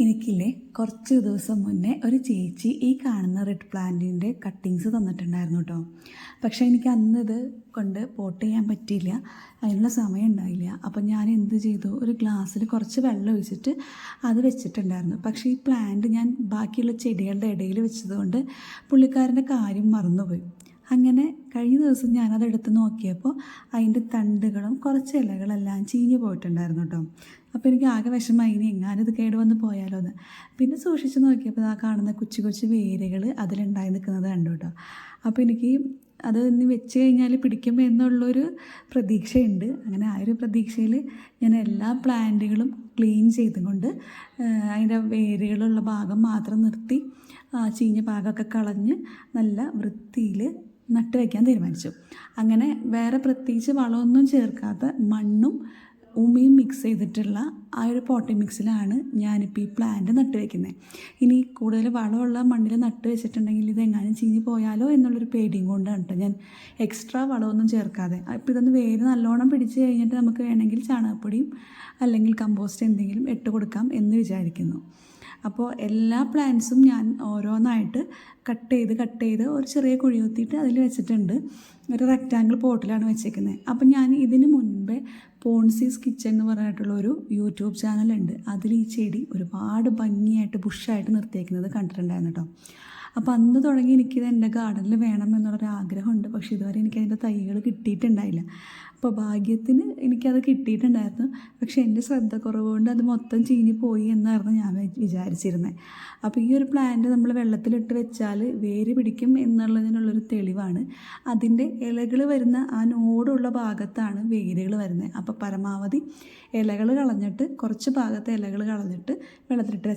എനിക്കില്ലേ കുറച്ച് ദിവസം മുന്നേ ഒരു ചേച്ചി ഈ കാണുന്ന റെഡ് പ്ലാന്റിൻ്റെ കട്ടിങ്സ് തന്നിട്ടുണ്ടായിരുന്നു കേട്ടോ. പക്ഷേ എനിക്ക് അന്നത് കൊണ്ട് പോട്ട് ചെയ്യാൻ പറ്റിയില്ല, അതിനുള്ള സമയം ഉണ്ടായില്ല. അപ്പം ഞാൻ എന്ത് ചെയ്തു, ഒരു ഗ്ലാസ്സിൽ കുറച്ച് വെള്ളം ഒഴിച്ചിട്ട് അത് വെച്ചിട്ടുണ്ടായിരുന്നു. പക്ഷേ ഈ പ്ലാന്റ് ഞാൻ ബാക്കിയുള്ള ചെടികളുടെ ഇടയിൽ വെച്ചതുകൊണ്ട് പുള്ളിക്കാരൻ്റെ കാര്യം മറന്നുപോയി. അങ്ങനെ കഴിഞ്ഞ ദിവസം ഞാനതെടുത്ത് നോക്കിയപ്പോൾ അതിൻ്റെ തണ്ടുകളും കുറച്ച് ഇലകളെല്ലാം ചീഞ്ഞ് പോയിട്ടുണ്ടായിരുന്നു കേട്ടോ. അപ്പോൾ എനിക്ക് ആകെ വിഷമമായി, ഇനി എങ്ങാനിത് കേടുവന്ന് പോയാലോ എന്ന്. പിന്നെ സൂക്ഷിച്ച് നോക്കിയപ്പോൾ ആ കാണുന്ന കൊച്ചു കൊച്ചു വേരുകൾ അതിലുണ്ടായി നിൽക്കുന്നത് കണ്ടു കേട്ടോ. അപ്പോൾ എനിക്ക് അത് ഇനി വെച്ച് കഴിഞ്ഞാൽ പിടിക്കുമ്പോൾ എന്നുള്ളൊരു പ്രതീക്ഷയുണ്ട്. അങ്ങനെ ആ ഒരു പ്രതീക്ഷയിൽ ഞാൻ എല്ലാ പ്ലാന്റുകളും ക്ലീൻ ചെയ്തുകൊണ്ട് അതിൻ്റെ വേരുകളുള്ള ഭാഗം മാത്രം നിർത്തി ചീഞ്ഞ ഭാഗമൊക്കെ കളഞ്ഞ് നല്ല വൃത്തിയിൽ നട്ട് വയ്ക്കാൻ തീരുമാനിച്ചു. അങ്ങനെ വേറെ പ്രത്യേകിച്ച് വളമൊന്നും ചേർക്കാത്ത മണ്ണും ഉമിയും മിക്സ് ചെയ്തിട്ടുള്ള ആ ഒരു പോട്ടി മിക്സിലാണ് ഞാനിപ്പോൾ ഈ പ്ലാന്റ് നട്ട് വയ്ക്കുന്നത്. ഇനി കൂടുതൽ വളമുള്ള മണ്ണിൽ നട്ട് വെച്ചിട്ടുണ്ടെങ്കിൽ ഇതെങ്ങാനും ചീഞ്ഞ് പോയാലോ എന്നുള്ളൊരു പേടിയും കൊണ്ടാണ് കേട്ടോ ഞാൻ എക്സ്ട്രാ വളമൊന്നും ചേർക്കാതെ. അപ്പോൾ ഇതൊന്ന് വേര് നല്ലോണം പിടിച്ച് കഴിഞ്ഞിട്ട് നമുക്ക് വേണമെങ്കിൽ ചാണകപ്പൊടിയും അല്ലെങ്കിൽ കമ്പോസ്റ്റ് എന്തെങ്കിലും ഇട്ട് കൊടുക്കാം എന്ന് വിചാരിക്കുന്നു. അപ്പോൾ എല്ലാ പ്ലാന്റ്സും ഞാൻ ഓരോന്നായിട്ട് കട്ട് ചെയ്ത് ഒരു ചെറിയ കുഴി കുത്തിയിട്ട് അതിൽ വെച്ചിട്ടുണ്ട്. ഒരു റെക്റ്റാങ്കിൾ പോട്ടിലാണ് വെച്ചേക്കുന്നത്. അപ്പം ഞാൻ ഇതിന് മുൻപേ പോൺസീസ് കിച്ചൺ എന്ന് പറഞ്ഞിട്ടുള്ളൊരു യൂട്യൂബ് ചാനലുണ്ട്. അതിൽ ഈ ചെടി ഒരുപാട് ഭംഗിയായിട്ട് ബുഷായിട്ട് നിർത്തിയേക്കുന്നത് കണ്ടിട്ടുണ്ടായിരുന്നു കേട്ടോ. അപ്പോൾ അന്ന് തുടങ്ങി എനിക്കിത് എൻ്റെ ഗാർഡനിൽ വേണമെന്നുള്ളൊരു ആഗ്രഹമുണ്ട്. പക്ഷേ ഇതുവരെ എനിക്കതിൻ്റെ തൈകൾ കിട്ടിയിട്ടുണ്ടായില്ല. അപ്പോൾ ഭാഗ്യത്തിന് എനിക്കത് കിട്ടിയിട്ടുണ്ടായിരുന്നു. പക്ഷേ എൻ്റെ ശ്രദ്ധക്കുറവ് കൊണ്ട് അത് മൊത്തം ചീഞ്ഞ് പോയി എന്നായിരുന്നു ഞാൻ വിചാരിച്ചിരുന്നത്. അപ്പോൾ ഈ ഒരു പ്ലാന്റ് നമ്മൾ വെള്ളത്തിലിട്ട് വെച്ചാൽ വേര് പിടിക്കും എന്നുള്ളതിനുള്ളൊരു തെളിവാണ്. അതിൻ്റെ ഇലകൾ വരുന്ന ആ നോടുള്ള ഭാഗത്താണ് വേരുകൾ വരുന്നത്. അപ്പോൾ പരമാവധി ഇലകൾ കളഞ്ഞിട്ട് കുറച്ച് ഭാഗത്തെ ഇലകൾ കളഞ്ഞിട്ട് വെള്ളത്തിലിട്ട്